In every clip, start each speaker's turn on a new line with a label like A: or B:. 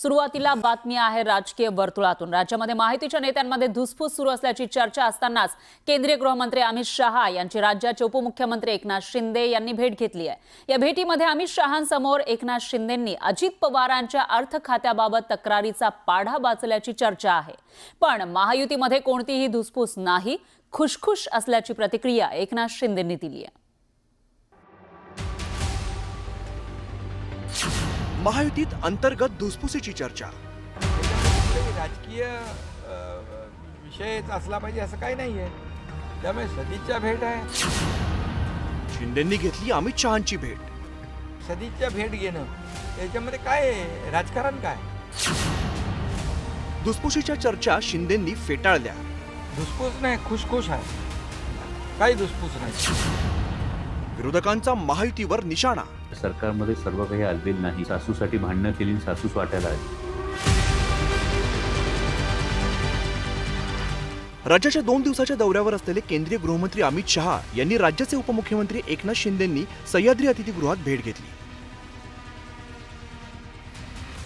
A: सुरुवातीला बातमी आहे राजकीय वर्तुळातून। राज्यामध्ये माहितीच्या नेत्यांमध्ये धुसफूस सुरू असल्याची चर्चा असतानाच केंद्रीय गृहमंत्री अमित शहा यांची राज्याचे उपमुख्यमंत्री एकनाथ शिंदे यांनी भेट घेतली आहे। या भेटीमध्ये अमित शहांसमोर एकनाथ शिंदेंनी अजित पवारांच्या अर्थ खात्याबाबत तक्रारीचा पाढा वाचल्याची चर्चा आहे। पण महायुतीमध्ये कोणतीही धुसफूस नाही, खुशखुश असल्याची प्रतिक्रिया एकनाथ शिंदेंनी दिली आहे।
B: महायुतीत अंतर्गत धुसफुसीची चर्चा।
C: राजकीय विषय असला पाहिजे असं काही नाहीये, त्यामुळे सदिच्छा भेट आहे।
B: शिंदेंनी घेतली अमित शहांची भेट।
C: सदिच्छा भेट घेणं याच्यामध्ये काय राजकारण काय?
B: धुसफुसीच्या चर्चा शिंदेंनी फेटाळल्या।
C: धुसफूस नाही, खुशखुश आहे, काही धुसफूस नाही।
B: विरोधकांचा महायुतीवर निशाणा।
D: सरकारमध्ये सर्व काही आलबेल नाही, सासूसाठी भांडणं केली, सासूस वाटायला आली।
B: राज्याच्या 2 दिवसाच्या दौऱ्यावर असलेले केंद्रीय गृहमंत्री अमित शहा यांनी राज्याचे उपमुख्यमंत्री एकनाथ शिंदेंनी सह्याद्री अतिथीगृहात भेट घेतली।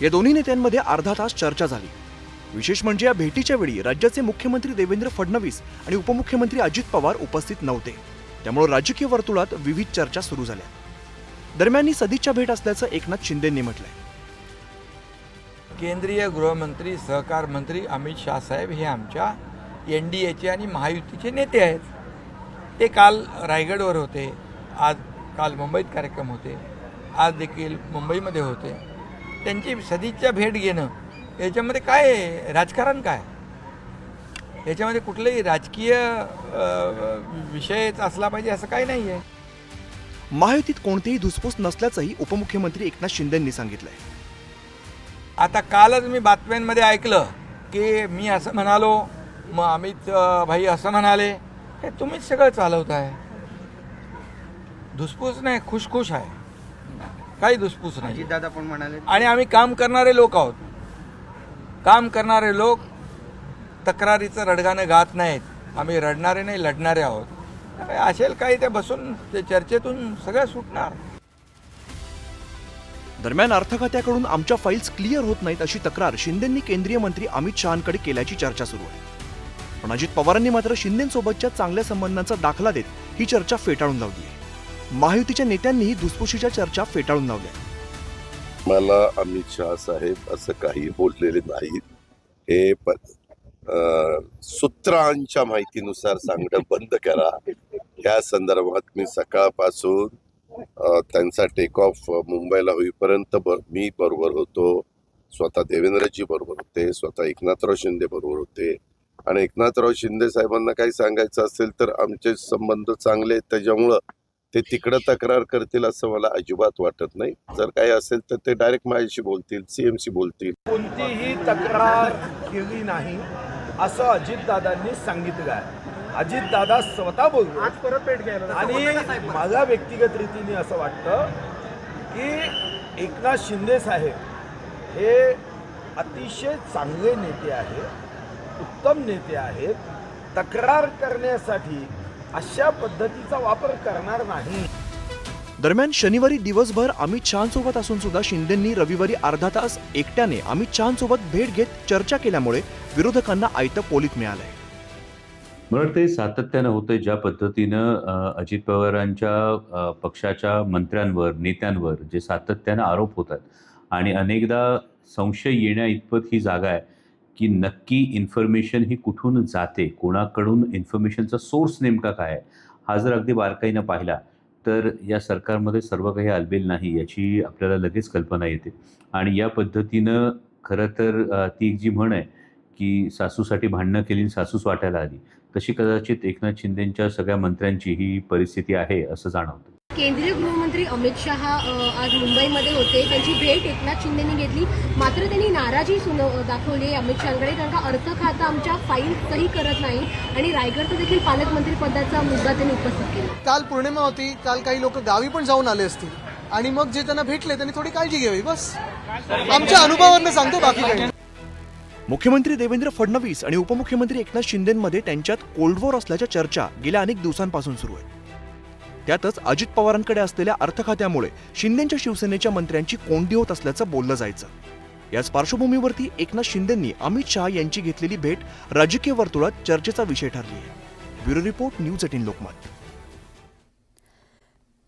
B: या दोन्ही नेत्यांमध्ये अर्धा तास चर्चा झाली। विशेष म्हणजे या भेटीच्या वेळी राज्याचे मुख्यमंत्री देवेंद्र फडणवीस आणि उपमुख्यमंत्री अजित पवार उपस्थित नव्हते, त्यामुळे राजकीय वर्तुळात विविध चर्चा सुरू झाल्या। दरम्यान ही सदिच्छा भेट असल्याचं एकनाथ शिंदेंनी म्हटलंय।
C: केंद्रीय गृहमंत्री सहकार मंत्री अमित शाह साहेब हे आमच्या NDAचे आणि महायुतीचे नेते आहेत। ते काल रायगडवर होते, काल मुंबईत कार्यक्रम होते, आज देखील मुंबईमध्ये होते। त्यांची सदिच्छा भेट घेणं याच्यामध्ये काय राजकारण काय? याच्यामध्ये कुठलाही राजकीय विषय असला पाहिजे असं काही नाहीये।
B: महायुतीत कोणतीही धुसफूस नसल्याचंही उपमुख्यमंत्री एकनाथ शिंदेंनी सांगितलंय।
C: आता कालच मी बातम्यांमध्ये ऐकलं की मी असं म्हणालो, मग अमित भाई असं म्हणाले, हे तुम्हीच सगळं चालवताय। धुसफूस नाही, खुशखुश आहे, काही धुसफूस नाही।
E: दादा पण म्हणाले, आणि
C: आम्ही काम करणारे लोक आहोत। काम करणारे लोक तक्रारीचं रडगाणं गात नाहीत, आम्ही रडणारे नाही, लढणारे आहोत। असेल काही ते बसून ते चर्चेतून सगळं सुटणार।
B: दरम्यान अर्थ खात्याकडून आमच्या फाईल्स क्लिअर होत नाहीत अशी तक्रार शिंदेंनी केंद्रीय मंत्री अमित शहांकडे केल्याची चर्चा सुरू आहे। पण अजित पवारांनी मात्र शिंदेंसोबतच्या चांगल्या संबंधांचा दाखला देत ही चर्चा फेटाळून लावली आहे। महायुतीच्या नेत्यांनीही धुसफुशीच्या चर्चा फेटाळून लावल्या।
F: मला अमित शहा साहेब असं काही बोललेले नाहीत। हे सूत्रांच्या माहितीनुसार सांगणं बंद करा। या संदर्भात मी सकाळपासून त्यांचा टेक ऑफ मुंबईला होईपर्यंत मी बरोबर होतो, स्वतः देवेंद्रजी बरोबर होते, स्वतः एकनाथराव शिंदे बरोबर होते। आणि एकनाथराव शिंदे साहेबांना काही सांगायचं असेल तर आमचे संबंध चांगले आहेत, त्याच्यामुळं ते तिकडं तक्रार करतील असं मला अजिबात वाटत नाही। जर काही असेल तर ते डायरेक्ट माझ्याशी बोलतील, CMशी बोलतील।
G: कोणतीही तक्रार केली नाही असं अजितदादांनी सांगितलं आहे। अजितदादा स्वतः बोलतो आज परत भेट घ्यायला, आणि मला व्यक्तिगत रीतीने असं वाटतं की एकनाथ शिंदे साहेब हे अतिशय चांगले नेते आहेत, उत्तम नेते आहेत। तक्रार करण्यासाठी अशा पद्धतीचा वापर करणार नाही।
B: दरम्यान शनिवारी दिवसभर अमित शहांसोबत असून सुद्धा शिंदेंनी रविवारी अर्धा तास एकट्याने अमित शहांसोबत भेट घेत चर्चा केल्यामुळे विरोधकांना आयतं पोलीत मिळालंय।
D: मला वाटतं सातत्यानं होतंय ज्या पद्धतीनं अजित पवारांच्या पक्षाच्या मंत्र्यांवर, नेत्यांवर जे सातत्यानं आरोप होतात आणि अनेकदा संशय येण्या इतपत ही जागा आहे की नक्की इन्फॉर्मेशन ही कुठून जाते, कोणाकडून इन्फॉर्मेशनचा सोर्स नेमका काय आहे। हा जर अगदी बारकाईनं पाहिला तर या सरकारमध्ये सर्व काही आलबेल नाही याची आपल्याला लगेच कल्पना येते। आणि या पद्धतीनं खरं तर ती एक जी म्हण आहे की सासूसाठी भांडणं केली, सासूस वाटायला आली, तशी कदाचित एकनाथ शिंदेंच्या सगळ्या मंत्र्यांची ही परिस्थिती आहे असं जाणवतं।
H: केंद्रीय गृहमंत्री अमित शहा आज मुंबईमध्ये होते, त्यांची भेट एकनाथ शिंदेंनी घेतली, मात्र त्यांनी नाराजी दाखवली अमित शहांकडे, कारण का अर्थ खातं आमच्या फाईल्सही करत नाही आणि रायगडचं देखील पालकमंत्री पदाचा मुद्दा त्यांनी उपस्थित केला।
I: काल पौर्णिमा होती, काल काही लोक गावी पण जाऊन आले असतील आणि मग जे त्यांना भेटले त्यांनी थोडी काळजी घ्यावी, बस आमच्या अनुभवावरून सांगतो, बाकी काही।
B: मुख्यमंत्री देवेंद्र फडणवीस आणि उपमुख्यमंत्री एकनाथ शिंदेंमध्ये त्यांच्यात कोल्ड वॉर असल्याच्या चर्चा गेल्या अनेक दिवसांपासून सुरू आहे। त्यातच अजित पवारांकडे असलेल्या अर्थ खात्यामुळे शिंदेंच्या शिवसेनेच्या मंत्र्यांची कोंडी होत असल्याचं बोललं जायचं। याच पार्श्वभूमीवरती एकनाथ शिंदेंनी अमित शहा यांची घेतलेली भेट राजकीय वर्तुळात चर्चेचा विषय ठरली आहे. Bureau report, news 18 Lokmat.